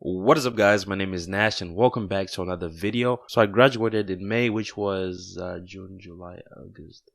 What is up, guys? My name is Nash and welcome back to another video. So I graduated in May, which was June, July, August,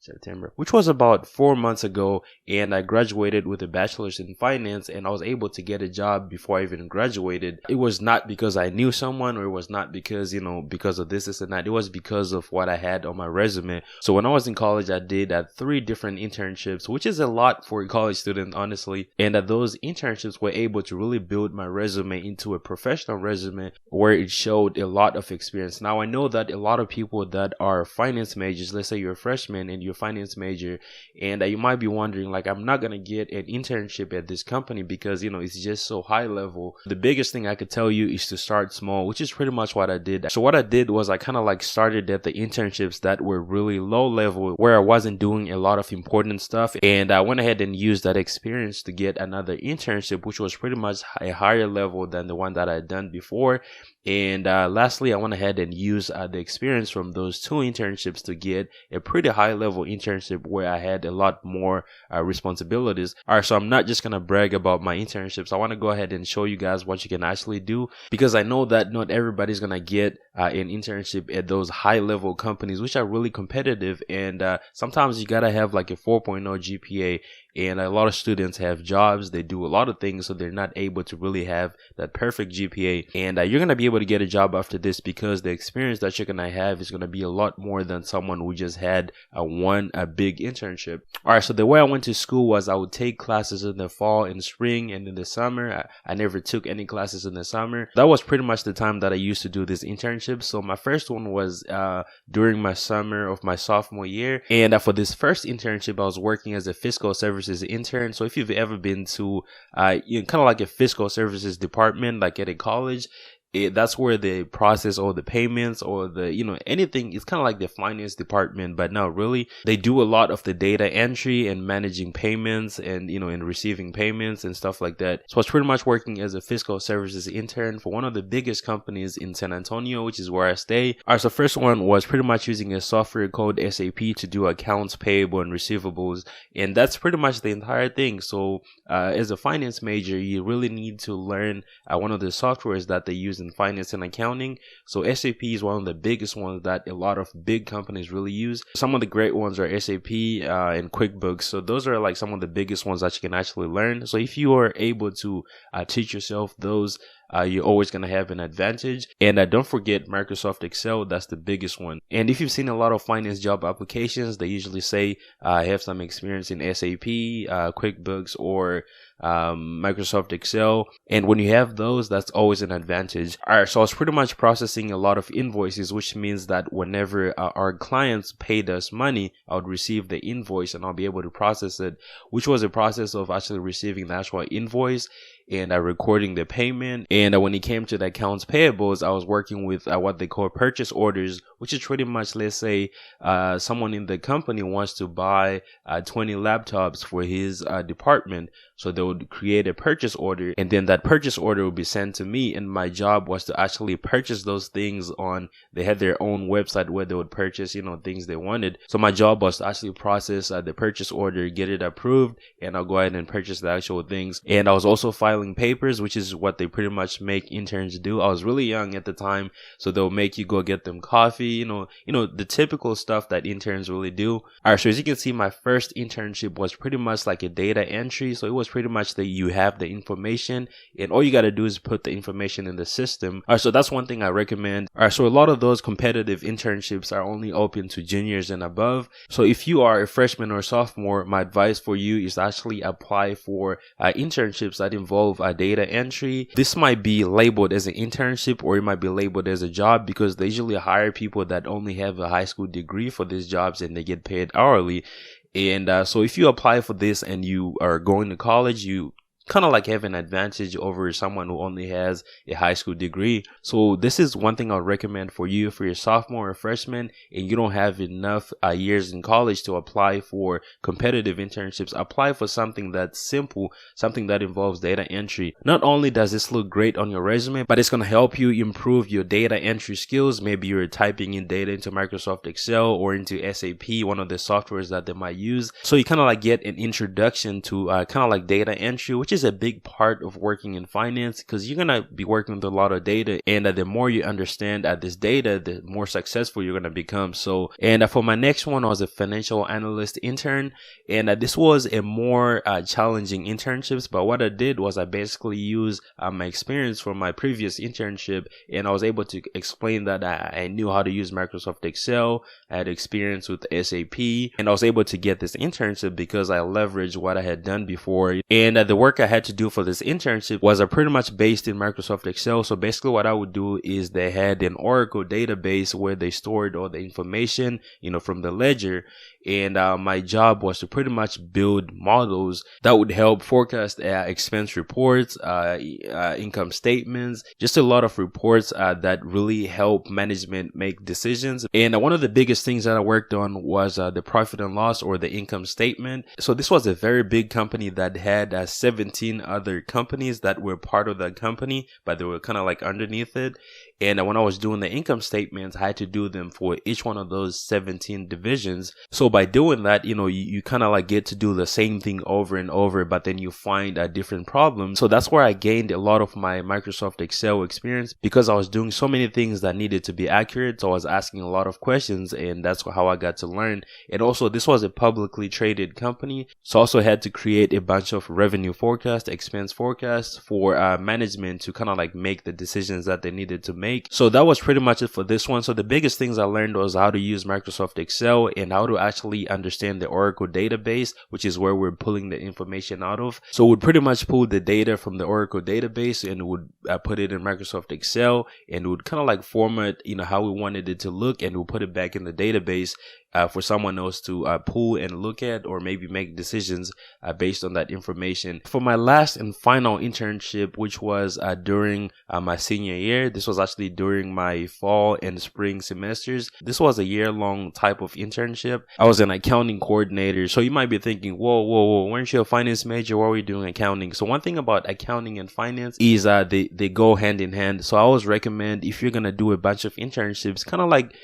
September, which was about 4 months ago, and I graduated with a bachelor's in finance, and I was able to get a job before I even graduated. It was not because I knew someone, or it was not because, because of this and that. It was because of what I had on my resume. So when I was in college, I did 3 different internships, which is a lot for a college student, honestly. And those internships were able to really build my resume into a professional resume where it showed a lot of experience. Now, I know that a lot of people that are finance majors, let's say you're a freshman and you're a finance major, and you might be wondering, like, I'm not gonna get an internship at this company because it's just so high level. The biggest thing I could tell you is to start small, which is pretty much what I did. So what I did was I kind of like started at the internships that were really low level, where I wasn't doing a lot of important stuff, and I went ahead and used that experience to get another internship, which was pretty much a higher level than the one that I had done before. And lastly, I went ahead and used the experience from those 2 internships to get a pretty high level internship where I had a lot more responsibilities. All right, so I'm not just going to brag about my internships. I want to go ahead and show you guys what you can actually do, because I know that not everybody's going to get an internship at those high level companies, which are really competitive. And sometimes you got to have like a 4.0 GPA. And a lot of students have jobs, they do a lot of things, so they're not able to really have that perfect GPA. And you're going to be able to get a job after this, because the experience that you're going to have is going to be a lot more than someone who just had a big internship. All right, so the way I went to school was I would take classes in the fall and spring, and in the summer. I never took any classes in the summer. That was pretty much the time that I used to do this internship. So my first one was during my summer of my sophomore year. And for this first internship, I was working as a fiscal services intern. So if you've ever been to kind of like a fiscal services department, like at a college, that's where they process all the payments or the anything. It's kind of like the finance department, but not really. They do a lot of the data entry and managing payments and and receiving payments and stuff like that. So I was pretty much working as a fiscal services intern for one of the biggest companies in San Antonio, which is where I stay. All right, so first one was pretty much using a software called SAP to do accounts payable and receivables, and that's pretty much the entire thing. So as a finance major, you really need to learn one of the softwares that they use in finance and accounting. So SAP is one of the biggest ones that a lot of big companies really use. Some of the great ones are SAP and QuickBooks. So those are like some of the biggest ones that you can actually learn. So if you are able to teach yourself those, you're always going to have an advantage. And don't forget Microsoft Excel. That's the biggest one. And if you've seen a lot of finance job applications, they usually say I have some experience in SAP, QuickBooks, or Microsoft Excel. And when you have those, that's always an advantage. All right, so I was pretty much processing a lot of invoices, which means that whenever our clients paid us money, I would receive the invoice and I'll be able to process it, which was a process of actually receiving the actual invoice and recording the payment. And when it came to the accounts payables, I was working with what they call purchase orders, which is pretty much, let's say someone in the company wants to buy 20 laptops for his department. So they would create a purchase order, and then that purchase order would be sent to me, and my job was to actually purchase those things they had their own website where they would purchase things they wanted. So my job was to actually process the purchase order, get it approved, and I'll go ahead and purchase the actual things. And I was also filing papers, which is what they pretty much make interns do. I was really young at the time, so they'll make you go get them coffee, the typical stuff that interns really do. All right, so as you can see, my first internship was pretty much like a data entry. So it was pretty much that you have the information and all you got to do is put the information in the system. All right, so that's one thing I recommend. All right, so a lot of those competitive internships are only open to juniors and above. So if you are a freshman or sophomore, my advice for you is actually apply for internships that involve data entry. This might be labeled as an internship or it might be labeled as a job, because they usually hire people that only have a high school degree for these jobs and they get paid hourly. And so if you apply for this and you are going to college, you kind of like have an advantage over someone who only has a high school degree. So this is one thing I'll recommend for you for your sophomore or freshman and you don't have enough years in college to apply for competitive internships. Apply for something that's simple, something that involves data entry. Not only does this look great on your resume, but it's going to help you improve your data entry skills. Maybe you're typing in data into Microsoft Excel or into SAP, one of the softwares that they might use. So you kind of like get an introduction to kind of like data entry, which is is a big part of working in finance, because you're going to be working with a lot of data, and the more you understand this data, the more successful you're going to become. So, and for my next one, I was a financial analyst intern, and this was a more challenging internships. But what I did was I basically used my experience from my previous internship, and I was able to explain that I knew how to use Microsoft Excel. I had experience with SAP, and I was able to get this internship because I leveraged what I had done before. And the work I had to do for this internship was pretty much based in Microsoft Excel. So basically what I would do is they had an Oracle database where they stored all the information, from the ledger. And my job was to pretty much build models that would help forecast expense reports, income statements, just a lot of reports that really help management make decisions. And one of the biggest things that I worked on was the profit and loss, or the income statement. So this was a very big company that had 17 other companies that were part of that company, but they were kind of like underneath it. And when I was doing the income statements, I had to do them for each one of those 17 divisions. So by doing that, you kind of like get to do the same thing over and over, but then you find a different problem. So that's where I gained a lot of my Microsoft Excel experience, because I was doing so many things that needed to be accurate. So I was asking a lot of questions, and that's how I got to learn. And also, this was a publicly traded company, so I also had to create a bunch of revenue forecasts, expense forecasts for management to kind of like make the decisions that they needed to make. So that was pretty much it for this one. So the biggest things I learned was how to use Microsoft Excel and how to actually understand the Oracle database, which is where we're pulling the information out of. So we'd pretty much pull the data from the Oracle database and would put it in Microsoft Excel, and would kind of like format, how we wanted it to look, and we'll put it back in the database for someone else to pull and look at, or maybe make decisions based on that information. For my last and final internship, which was during my senior year, this was actually during my fall and spring semesters. This was a year-long type of internship. I was an accounting coordinator. So you might be thinking, whoa, weren't you a finance major? Why were you doing accounting? So one thing about accounting and finance is they go hand in hand. So I always recommend, if you're going to do a bunch of internships, kind of like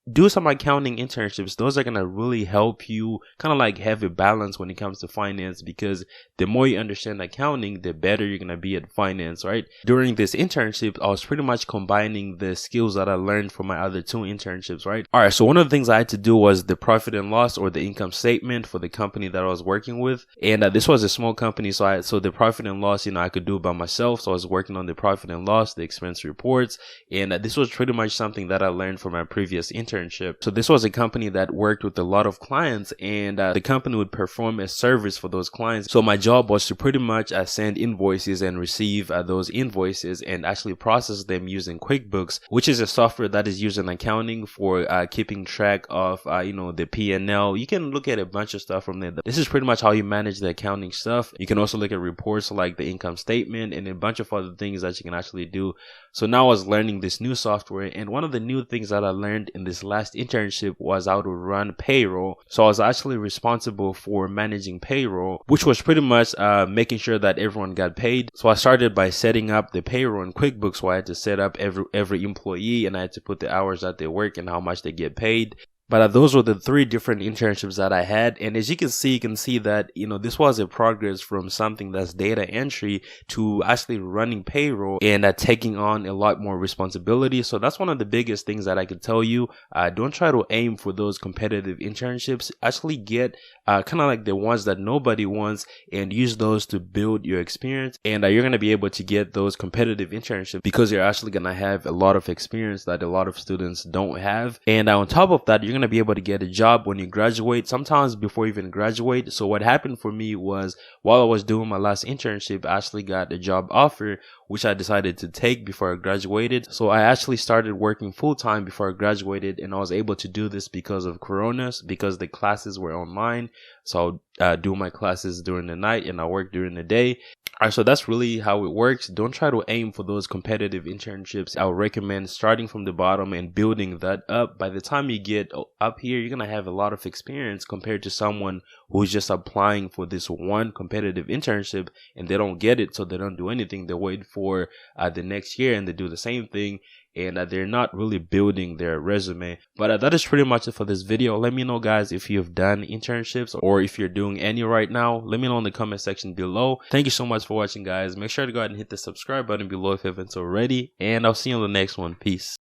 do some accounting internships. Those are going to really help you kind of like have a balance when it comes to finance, because the more you understand accounting, the better you're going to be at finance, right? During this internship, I was pretty much combining the skills that I learned from my other two internships, right? All right, so one of the things I had to do was the profit and loss, or the income statement, for the company that I was working with. And this was a small company, so the profit and loss, I could do by myself. So I was working on the profit and loss, the expense reports, and this was pretty much something that I learned from my previous internship. So this was a company that worked with a lot of clients, and the company would perform a service for those clients. So my job was to pretty much send invoices and receive those invoices and actually process them using QuickBooks, which is a software that is used in accounting for keeping track of the P&L. You can look at a bunch of stuff from there. This is pretty much how you manage the accounting stuff. You can also look at reports like the income statement and a bunch of other things that you can actually do. So now I was learning this new software, and one of the new things that I learned in this last internship was how to run payroll. So I was actually responsible for managing payroll, which was pretty much making sure that everyone got paid. So I started by setting up the payroll in QuickBooks, where I had to set up every employee, and I had to put the hours that they work and how much they get paid. But those were the 3 different internships that I had. And as you can see that, this was a progress from something that's data entry to actually running payroll and taking on a lot more responsibility. So that's one of the biggest things that I could tell you. Don't try to aim for those competitive internships. Actually get kind of like the ones that nobody wants, and use those to build your experience. And you're going to be able to get those competitive internships because you're actually going to have a lot of experience that a lot of students don't have. And on top of that, you're going to be able to get a job when you graduate, sometimes before you even graduate. So what happened for me was, while I was doing my last internship, I actually got a job offer, which I decided to take before I graduated. So I actually started working full-time before I graduated, and I was able to do this because of Corona, because the classes were online. So I'll do my classes during the night and I work during the day. All right, so that's really how it works. Don't try to aim for those competitive internships. I would recommend starting from the bottom and building that up. By the time you get up here, you're going to have a lot of experience compared to someone who's just applying for this one competitive internship and they don't get it, so they don't do anything. They wait for the next year and they do the same thing, and they're not really building their resume. But that is pretty much it for this video. Let me know, guys, if you've done internships or if you're doing any right now. Let me know in the comment section below. Thank you so much for watching, guys. Make sure to go ahead and hit the subscribe button below if you haven't already, and I'll see you on the next one. Peace.